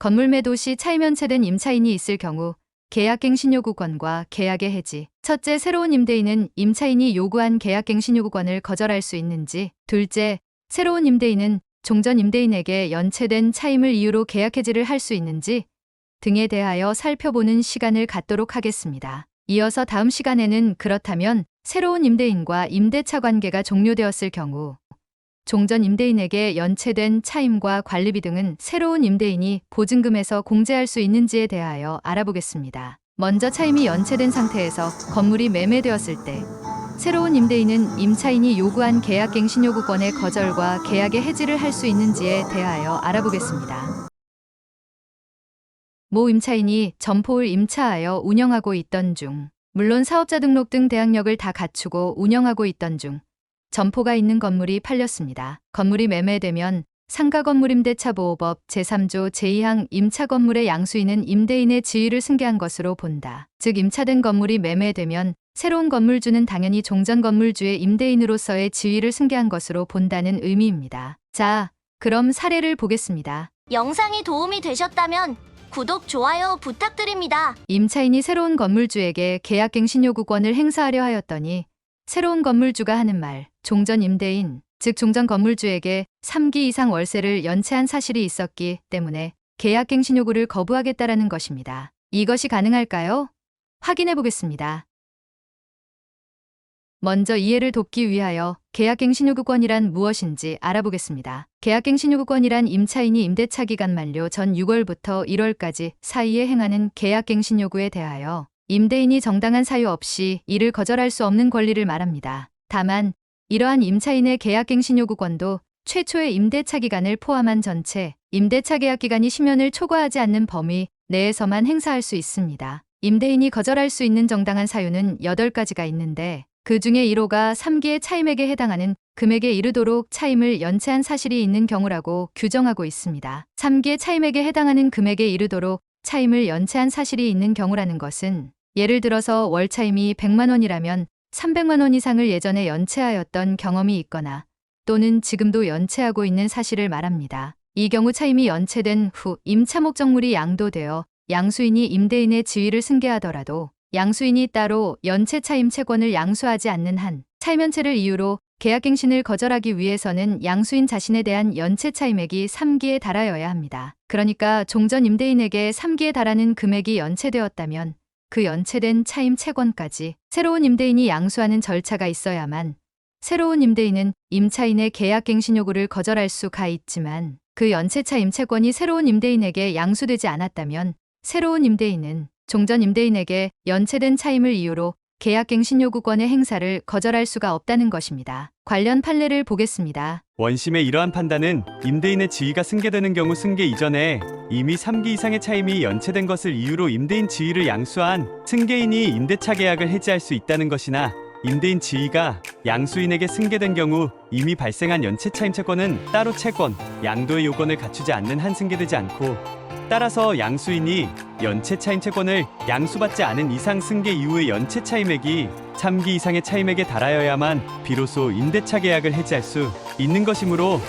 건물 매도 시 차임 연체된 임차인이 있을 경우 계약갱신 요구권과 계약의 해지. 첫째, 새로운 임대인은 임차인이 요구한 계약갱신 요구권을 거절할 수 있는지. 둘째, 새로운 임대인은 종전 임대인에게 연체된 차임을 이유로 계약 해지를 할 수 있는지 등에 대하여 살펴보는 시간을 갖도록 하겠습니다. 이어서 다음 시간에는 그렇다면 새로운 임대인과 임대차 관계가 종료되었을 경우 종전 임대인에게 연체된 차임과 관리비 등은 새로운 임대인이 보증금에서 공제할 수 있는지에 대하여 알아보겠습니다. 먼저 차임이 연체된 상태에서 건물이 매매되었을 때 새로운 임대인은 임차인이 요구한 계약갱신 요구권의 거절과 계약의 해지를 할 수 있는지에 대하여 알아보겠습니다. 모 임차인이 점포를 임차하여 운영하고 있던 중, 물론 사업자 등록 등 대항력을 다 갖추고 운영하고 있던 중 점포가 있는 건물이 팔렸습니다. 건물이 매매되면 상가건물임대차보호법 제3조 제2항 임차건물의 양수인은 임대인의 지위를 승계한 것으로 본다. 즉 임차된 건물이 매매되면 새로운 건물주는 당연히 종전 건물주의 임대인으로서의 지위를 승계한 것으로 본다는 의미입니다. 자, 그럼 사례를 보겠습니다. 영상이 도움이 되셨다면 구독, 좋아요 부탁드립니다. 임차인이 새로운 건물주에게 계약갱신 요구권을 행사하려 하였더니 새로운 건물주가 하는 말, 종전 임대인, 즉 종전 건물주에게 3기 이상 월세를 연체한 사실이 있었기 때문에 계약갱신 요구를 거부하겠다라는 것입니다. 이것이 가능할까요? 확인해 보겠습니다. 먼저 이해를 돕기 위하여 계약갱신 요구권이란 무엇인지 알아보겠습니다. 계약갱신 요구권이란 임차인이 임대차 기간 만료 전 6월부터 1월까지 사이에 행하는 계약갱신 요구에 대하여 임대인이 정당한 사유 없이 이를 거절할 수 없는 권리를 말합니다. 다만 이러한 임차인의 계약갱신 요구권도 최초의 임대차 기간을 포함한 전체 임대차 계약 기간이 10년을 초과하지 않는 범위 내에서만 행사할 수 있습니다. 임대인이 거절할 수 있는 정당한 사유는 8가지가 있는데 그 중에 1호가 3기의 차임액에 해당하는 금액에 이르도록 차임을 연체한 사실이 있는 경우라고 규정하고 있습니다. 3기의 차임액에 해당하는 금액에 이르도록 차임을 연체한 사실이 있는 경우라는 것은 예를 들어서 월차임이 100만 원이라면 300만 원 이상을 예전에 연체하였던 경험이 있거나 또는 지금도 연체하고 있는 사실을 말합니다. 이 경우 차임이 연체된 후 임차 목적물이 양도되어 양수인이 임대인의 지위를 승계하더라도 양수인이 따로 연체 차임 채권을 양수하지 않는 한 차임 연체를 이유로 계약갱신을 거절하기 위해서는 양수인 자신에 대한 연체 차임액이 3기에 달하여야 합니다. 그러니까 종전 임대인에게 3기에 달하는 금액이 연체되었다면 그 연체된 차임 채권까지 새로운 임대인이 양수하는 절차가 있어야만 새로운 임대인은 임차인의 계약갱신 요구를 거절할 수가 있지만 그 연체 차임 채권이 새로운 임대인에게 양수되지 않았다면 새로운 임대인은 종전 임대인에게 연체된 차임을 이유로 계약갱신 요구권의 행사를 거절할 수가 없다는 것입니다. 관련 판례를 보겠습니다. 원심의 이러한 판단은 임대인의 지위가 승계되는 경우 승계 이전에 이미 3기 이상의 차임이 연체된 것을 이유로 임대인 지위를 양수한 승계인이 임대차 계약을 해지할 수 있다는 것이나 임대인 지위가 양수인에게 승계된 경우 이미 발생한 연체 차임 채권은 따로 채권, 양도의 요건을 갖추지 않는 한 승계되지 않고 따라서 양수인이 연체 차임 채권을 양수받지 않은 이상 승계 이후의 연체 차임액이 3기 이상의 차임액에 달하여야만 비로소 임대차 계약을 해지할 수 있는 것이므로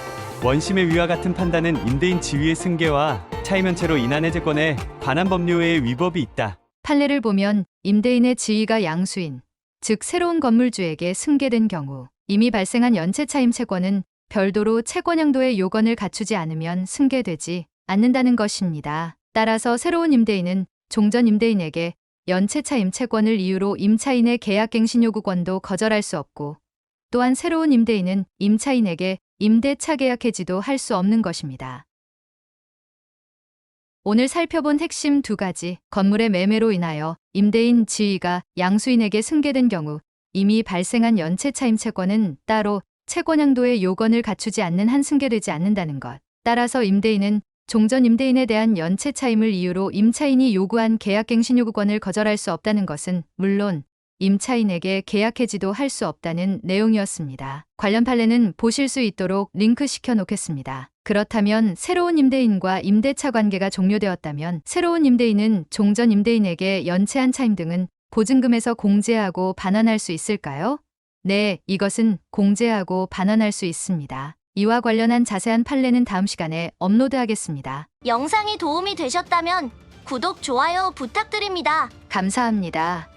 원심의 위와 같은 판단은 임대인 지위의 승계와 차임 연체로 인한 해제권에 관한 법률의 위법이 있다. 판례를 보면 임대인의 지위가 양수인, 즉 새로운 건물주에게 승계된 경우 이미 발생한 연체 차임 채권은 별도로 채권 양도의 요건을 갖추지 않으면 승계되지 않는다는 것입니다. 따라서 새로운 임대인은 종전 임대인에게 연체 차임 채권을 이유로 임차인의 계약갱신 요구권도 거절할 수 없고 또한 새로운 임대인은 임차인에게 임대차 계약 해지도 할 수 없는 것입니다. 오늘 살펴본 핵심 2가지, 건물의 매매로 인하여 임대인 지위가 양수인에게 승계된 경우 이미 발생한 연체 차임 채권은 따로 채권 양도의 요건을 갖추지 않는 한 승계되지 않는다는 것. 따라서 임대인은 종전 임대인에 대한 연체 차임을 이유로 임차인이 요구한 계약갱신 요구권을 거절할 수 없다는 것은 물론 임차인에게 계약 해지도 할 수 없다는 내용이었습니다. 관련 판례는 보실 수 있도록 링크 시켜 놓겠습니다. 그렇다면 새로운 임대인과 임대차 관계가 종료되었다면 새로운 임대인은 종전 임대인에게 연체한 차임 등은 보증금에서 공제하고 반환할 수 있을까요? 네, 이것은 공제하고 반환할 수 있습니다. 이와 관련한 자세한 판례는 다음 시간에 업로드하겠습니다. 영상이 도움이 되셨다면 구독, 좋아요 부탁드립니다. 감사합니다.